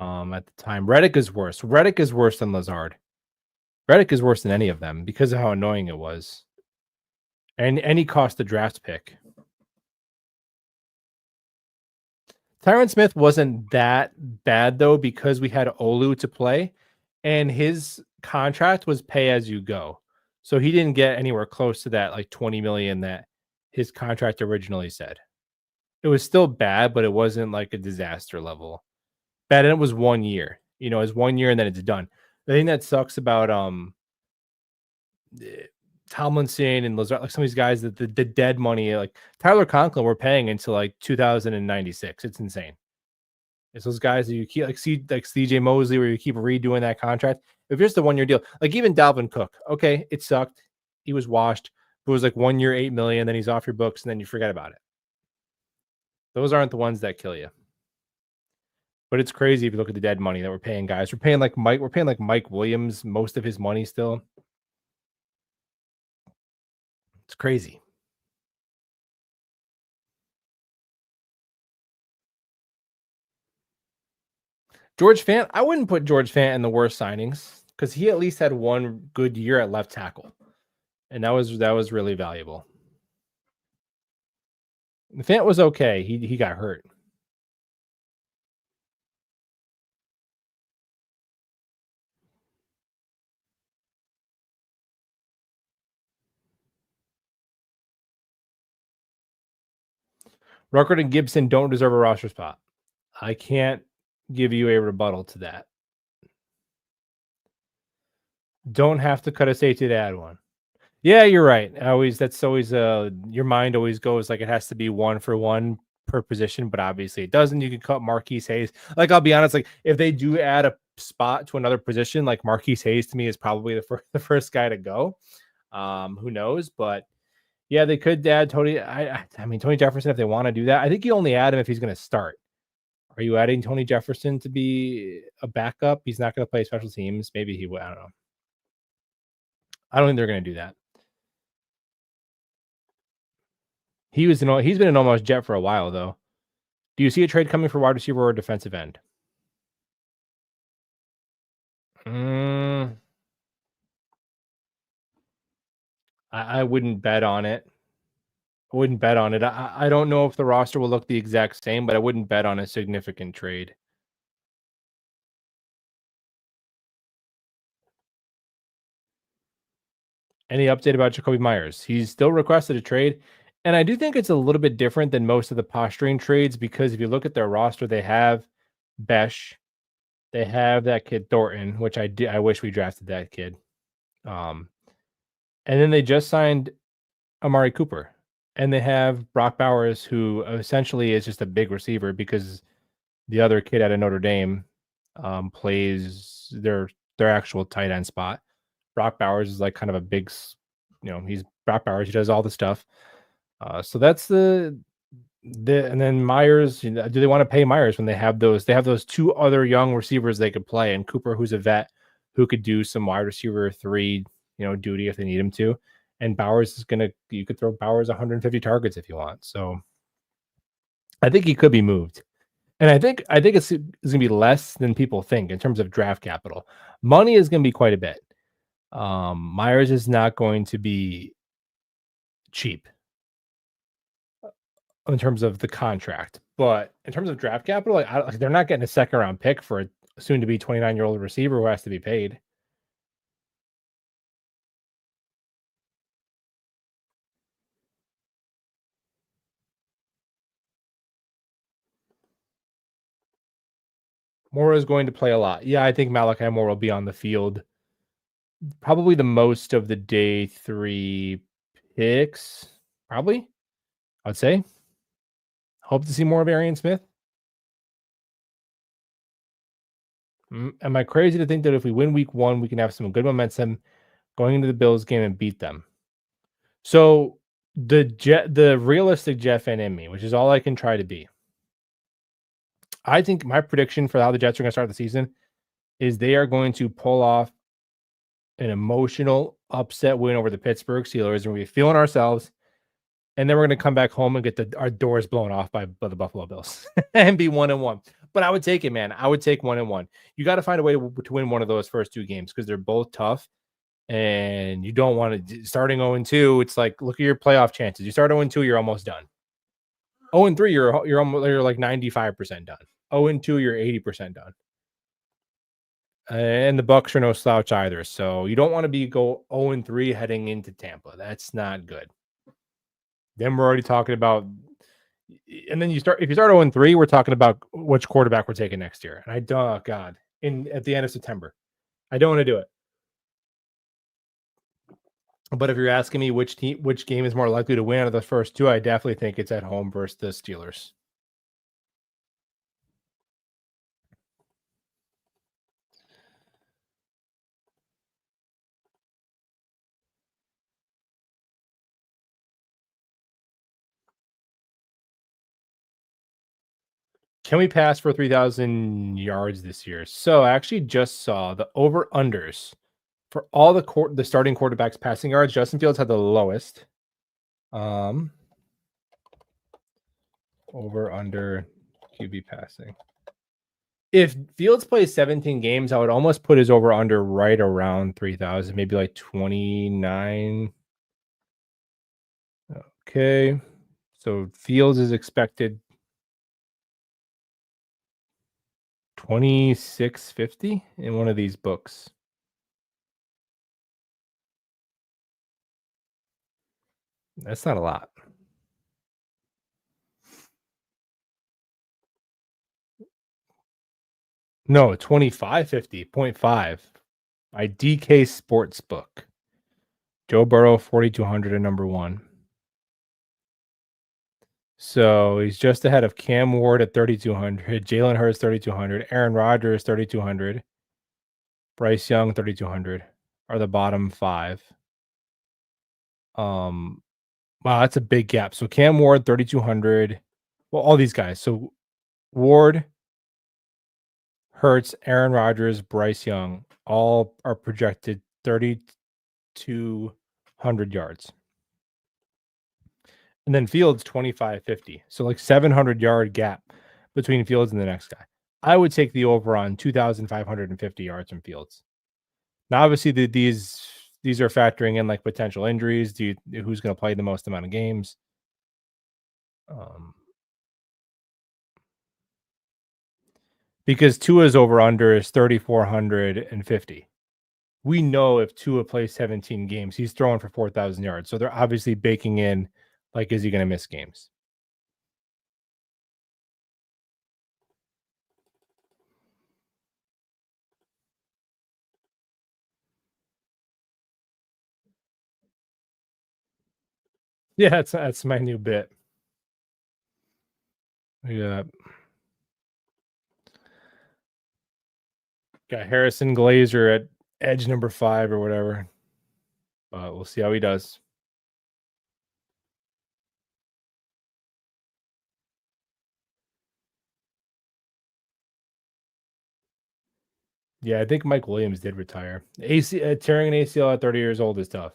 At the time, Reddick is worse. Reddick is worse than Lazard. Reddick is worse than any of them because of how annoying it was, and he cost the draft pick. Tyron Smith wasn't that bad though because we had Olu to play, and his contract was pay as you go, so he didn't get anywhere close to that like 20 million that his contract originally said. It was still bad, but it wasn't like a disaster level. Bad, and it was 1 year. You know, it's 1 year and then it's done. The thing that sucks about Tomlinson and Lazard, like some of these guys, that the dead money, like Tyler Conklin, we're paying until like 2096. It's insane. It's those guys that you keep like CJ Mosley, where you keep redoing that contract. If it's just a 1 year deal, like even Dalvin Cook, okay, it sucked. He was washed. It was like 1 year, 8 million, then he's off your books, and then you forget about it. Those aren't the ones that kill you. But it's crazy if you look at the dead money that we're paying guys. We're paying like Mike Williams most of his money still. It's crazy. George Fant, I wouldn't put George Fant in the worst signings because he at least had one good year at left tackle, and that was really valuable. Fant was okay. He got hurt. Ruckert and Gibson don't deserve a roster spot. I can't give you a rebuttal to that. Don't have to cut a safety to add one. Yeah, you're right. That's always your mind always goes like it has to be 1 for 1 per position, but obviously it doesn't. You can cut Marquise Hayes. Like, I'll be honest, like if they do add a spot to another position, like Marquise Hayes to me is probably the first guy to go. Who knows? But yeah, they could add Tony. I mean Tony Jefferson if they want to do that. I think you only add him if he's going to start. Are you adding Tony Jefferson to be a backup? He's not going to play special teams. Maybe he will. I don't know. I don't think they're going to do that. He's been an almost Jet for a while though. Do you see a trade coming for wide receiver or defensive end? I wouldn't bet on it. I wouldn't bet on it. I don't know if the roster will look the exact same, but I wouldn't bet on a significant trade. Any update about Jacoby Myers? He's still requested a trade, and I do think it's a little bit different than most of the posturing trades because if you look at their roster, they have Besh, they have that kid Thornton, which I wish we drafted that kid. And then they just signed Amari Cooper, and they have Brock Bowers, who essentially is just a big receiver because the other kid out of Notre Dame plays their their actual tight end spot. Brock Bowers is like kind of a big, he's Brock Bowers. He does all the stuff. So that's the and then Myers. Do they want to pay Myers when they have those? They have those two other young receivers they could play, and Cooper, who's a vet, who could do some wide receiver three, duty if they need him to. And Bowers is gonna. You could throw Bowers 150 targets if you want. So I think he could be moved. And I think it's gonna be less than people think in terms of draft capital. Money is gonna be quite a bit. Myers is not going to be cheap in terms of the contract, but in terms of draft capital, they're not getting a second round pick for a soon to be 29-year-old receiver who has to be paid. Moore is going to play a lot. Yeah, I think Malachi Moore will be on the field probably the most of the day 3 picks. Probably, I'd say. Hope to see more of Arian Smith. Am I crazy to think that if we win week 1, we can have some good momentum going into the Bills game and beat them? So the realistic Jet fan in me, which is all I can try to be. I think my prediction for how the Jets are going to start the season is they are going to pull off an emotional upset win over the Pittsburgh Steelers, and we're going to be feeling ourselves, and then we're going to come back home and get our doors blown off by the Buffalo Bills and be 1-1. But I would take it, man. I would take 1-1. You got to find a way to win one of those first 2 games because they're both tough. And you don't want to starting 0-2. It's like, look at your playoff chances. You start 0-2, you're almost done. 0-3, you're like 95% done. 0-2, you're 80% done. And the Bucks are no slouch either. So you don't want to go 0-3 heading into Tampa. That's not good. Then we're already talking about, and then if you start 0-3, we're talking about which quarterback we're taking next year. And at the end of September, I don't want to do it. But if you're asking me which game is more likely to win out of the first 2, I definitely think it's at home versus the Steelers. Can we pass for 3,000 yards this year? So I actually just saw the over-unders for all the starting quarterbacks passing yards. Justin Fields had the lowest. Over-under QB passing. If Fields plays 17 games, I would almost put his over-under right around 3,000, maybe like 29. Okay. So Fields is expected 2650 in one of these books. That's not a lot. No, 2550.5 by DK Sportsbook. Joe Burrow 4200 at number 1. So he's just ahead of Cam Ward at 3,200, Jalen Hurts 3,200, Aaron Rodgers 3,200, Bryce Young 3,200 are the bottom 5. Wow, that's a big gap. So Cam Ward 3,200. Well, all these guys. So Ward, Hurts, Aaron Rodgers, Bryce Young, all are projected 3,200 yards. And then Fields 2,550. So like 700-yard gap between Fields and the next guy. I would take the over on 2,550 yards from Fields. Now, obviously, these are factoring in like potential injuries. Who's going to play the most amount of games? Because Tua's over under is 3,450. We know if Tua plays 17 games, he's throwing for 4,000 yards. So they're obviously baking in, like, is he going to miss games? Yeah, that's my new bit. Yeah. Got Harrison Glazer at edge number 5 or whatever. But we'll see how he does. Yeah, I think Mike Williams did retire. Tearing an ACL at 30 years old is tough.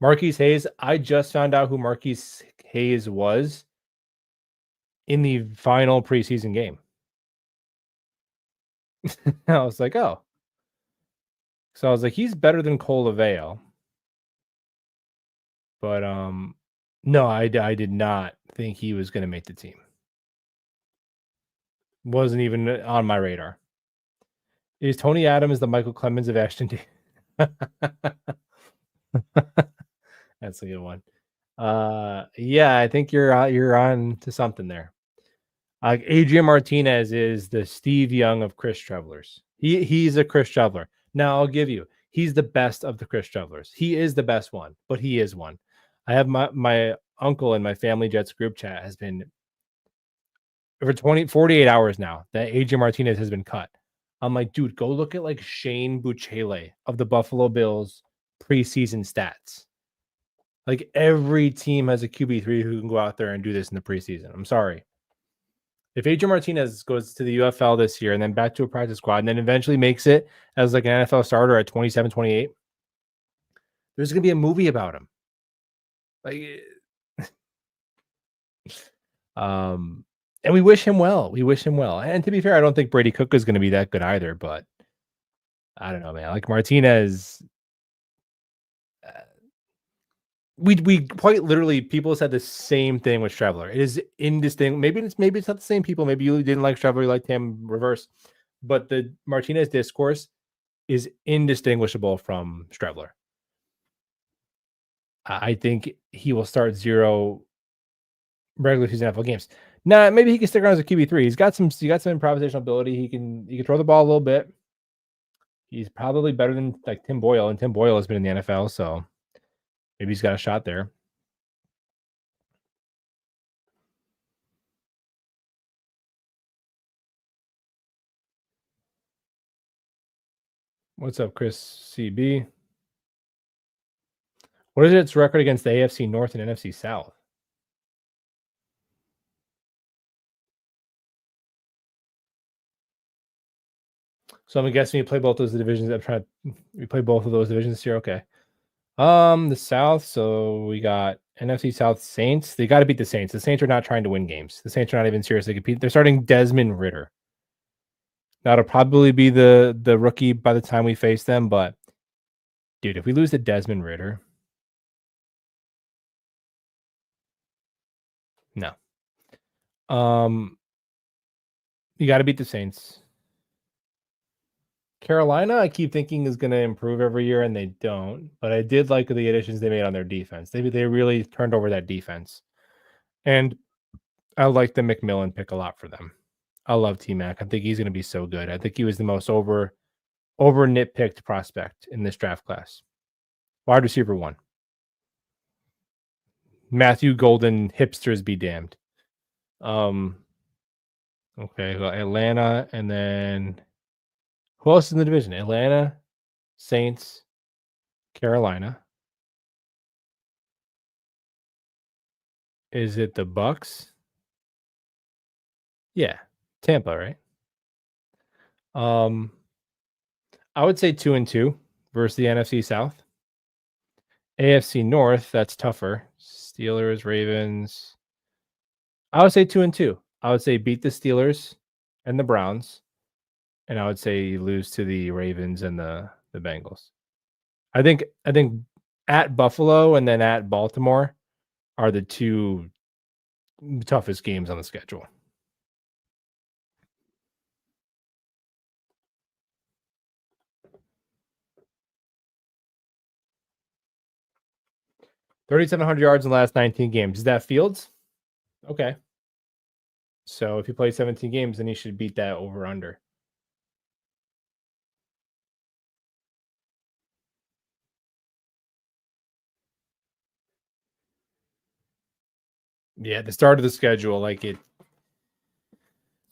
Marquise Hayes, I just found out who Marquise Hayes was in the final preseason game. I was like, oh. So I was like, he's better than Cole Aveo. But no, I did not think he was going to make the team. Wasn't even on my radar. Is Tony Adams the Michael Clemens of Ashton? That's a good one. Yeah, I think you're on to something there. Adrian Martinez is the Steve Young of Chris Travelers. He's a Chris Traveler. Now I'll give you, he's the best of the Chris Travelers. He is the best one, but he is one. I have my uncle in my Family Jets group chat has been for 48 hours now that Adrian Martinez has been cut. I'm like, dude, go look at like Shane Buchele of the Buffalo Bills preseason stats. Like every team has a QB3 who can go out there and do this in the preseason. I'm sorry. If Adrian Martinez goes to the UFL this year and then back to a practice squad and then eventually makes it as like an NFL starter at 27, 28, there's going to be a movie about him. Like, and we wish him well. We wish him well. And to be fair, I don't think Brady Cook is going to be that good either, but I don't know, man. Like Martinez, we quite literally people said the same thing with Traveler. It is indistinct. Maybe it's not the same people. Maybe you didn't like Traveler, you liked him reverse. But the Martinez discourse is indistinguishable from Strebler. I think he will start 0 regular season NFL games. Now, maybe he can stick around as a QB3. He's got some improvisational ability. He can throw the ball a little bit. He's probably better than like Tim Boyle, and Tim Boyle has been in the NFL, so maybe he's got a shot there. What's up, Chris CB? What is its record against the AFC North and NFC South? So I'm guessing you play both those divisions. We play both of those divisions here. Okay. The South. So we got NFC South Saints. They got to beat the Saints. The Saints are not trying to win games. The Saints are not even seriously competing. They're starting Desmond Ridder. That'll probably be the rookie by the time we face them. But dude, if we lose to Desmond Ridder, no. You got to beat the Saints. Carolina, I keep thinking is going to improve every year, and they don't. But I did like the additions they made on their defense. They really turned over that defense, and I like the McMillan pick a lot for them. I love T-Mac. I think he's going to be so good. I think he was the most over nitpicked prospect in this draft class. Wide receiver 1. Matthew Golden, hipsters be damned. Okay, well, Atlanta, and then who else is in the division? Atlanta, Saints, Carolina. Is it the Bucks? Yeah, Tampa, right? I would say 2-2 versus the NFC South. AFC North, that's tougher. Steelers, Ravens. I would say 2-2. I would say beat the Steelers and the Browns, and I would say you lose to the Ravens and the Bengals. I think at Buffalo and then at Baltimore are the 2 toughest games on the schedule. $3,700 yards in the last 19 games. Is that Fields? Okay. So if he plays 17 games, then he should beat that over under. Yeah, the start of the schedule, like it.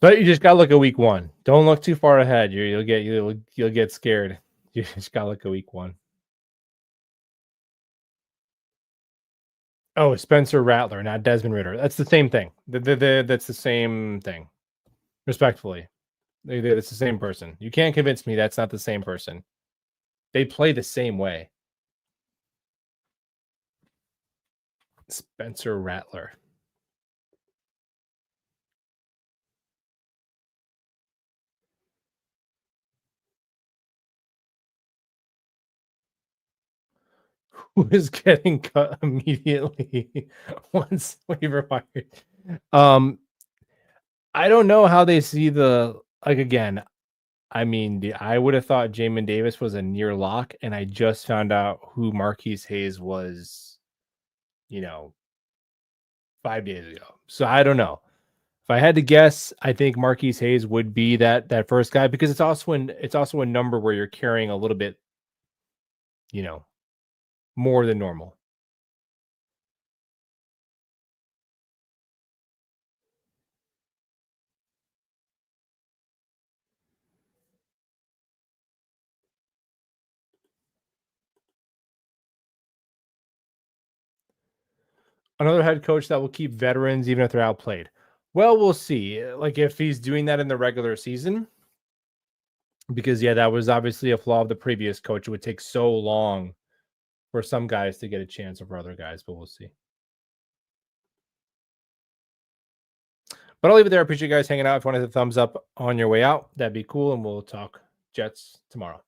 But you just gotta look at week 1. Don't look too far ahead. You'll get scared. You just gotta look at week 1. Oh, Spencer Rattler, not Desmond Ritter. That's the same thing. That's the same thing. Respectfully, it's the same person. You can't convince me that's not the same person. They play the same way. Spencer Rattler. Who is getting cut immediately once waiver wire? Um, I don't know how they see the like again. I mean, I would have thought Jamin Davis was a near lock, and I just found out who Marquise Hayes was, you know, 5 days ago. So I don't know. If I had to guess, I think Marquise Hayes would be that first guy because it's also a number where you're carrying a little bit, you know, more than normal. Another head coach that will keep veterans even if they're outplayed. Well, we'll see. Like if he's doing that in the regular season, because yeah, that was obviously a flaw of the previous coach. It would take so long for some guys to get a chance over other guys, but we'll see. But I'll leave it there. I appreciate you guys hanging out. If you want to hit the thumbs up on your way out, that'd be cool. And we'll talk Jets tomorrow.